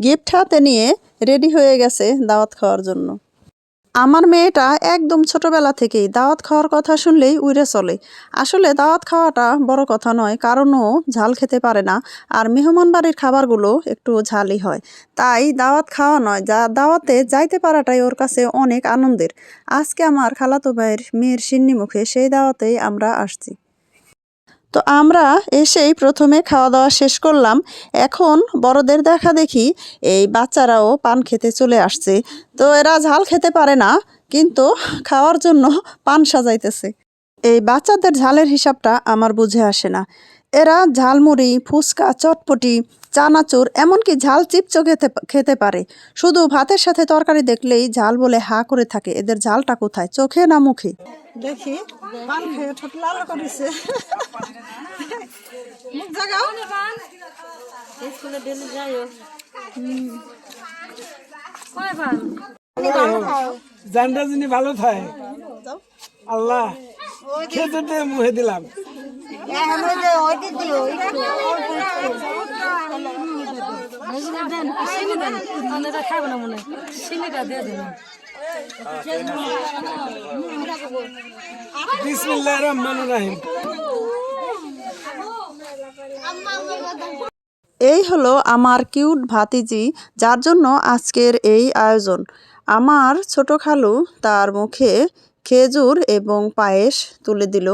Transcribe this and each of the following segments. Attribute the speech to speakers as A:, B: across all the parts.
A: Gift হাতে নিয়ে ready হয়ে গেছে দাওয়াত খাওয়ার জন্য। আমার মেয়েটা একদম ছোটবেলা থেকেই দাওয়াত খাওয়ার কথা শুনলেই উড়ে চলে। আসলে দাওয়াত খাওয়াটা বড় কথা নয়, কারণ ও ঝাল খেতে পারে না। আর মেহমান বাড়ির খাবারগুলো একটু ঝালই হয়। তাই দাওয়াত খাওয়া নয়, দাওয়াতে যাইতে পারাটাই ওর কাছে অনেক আনন্দের। আজকে আমার খালাতো ভাইয়ের মেয়ের সিন্নি মুখে সেই দাওয়াতেই আমরা আসছি। তো আমরা এসেই প্রথমে খাওয়া দাওয়া শেষ করলাম। এখন বড়দের দেখা দেখি এই বাচ্চারাও পান খেতে চলে আসছে। তো এরা ঝাল খেতে পারে না, কিন্তু খাওয়ার জন্য পান সাজাইতেছে। এই বাচ্চাদের ঝালের হিসাবটা আমার বুঝে আসে না। এরা ঝালমুড়ি, ফুচকা, চটপটি, চানাচুর, এমনকি ঝাল চিপসও খেতে খেতে পারে। শুধু ভাতের সাথে তরকারি দেখলেই ঝাল বলে হা করে থাকে। এদের ঝালটা কোথায়, চোখে না মুখে? দেখি পান খেয়ে ঠোঁট লাল করেছে। মুখ জাগাও। স্কুলে ডেলি যাইও।
B: জানটা যিনি ভালো থাকে আল্লাহ খেতে মুহে দিলাম। বিসমিল্লাহির রহমানির রহিম।
A: এই হলো আমার কিউট ভাতিজি, যার জন্য আজকের এই আয়োজন। আমার ছোট খালু তার মুখে খেজুর এবং পায়েস তুলে দিল।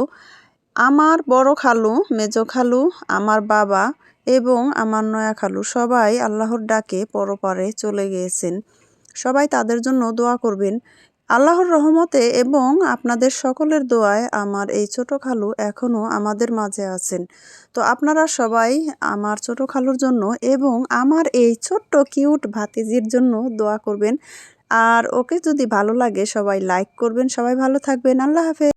A: আমার বড় খালু, মেজো খালু, আমার বাবা এবং আমার নয়া খালু সবাই আল্লাহর ডাকে পরপারে চলে গিয়েছেন। সবাই তাদের জন্য দোয়া করবেন। আল্লাহর রহমতে এবং আপনাদের সকলের দোয়ায় আমার এই ছোট খালু এখনও আমাদের মাঝে আছেন। তো আপনারা সবাই আমার ছোট খালুর জন্য এবং আমার এই ছোট্ট কিউট ভাতিজির জন্য দোয়া করবেন। আর ওকে যদি ভালো লাগে সবাই লাইক করবেন। সবাই ভালো থাকবেন। আল্লাহ হাফেজ।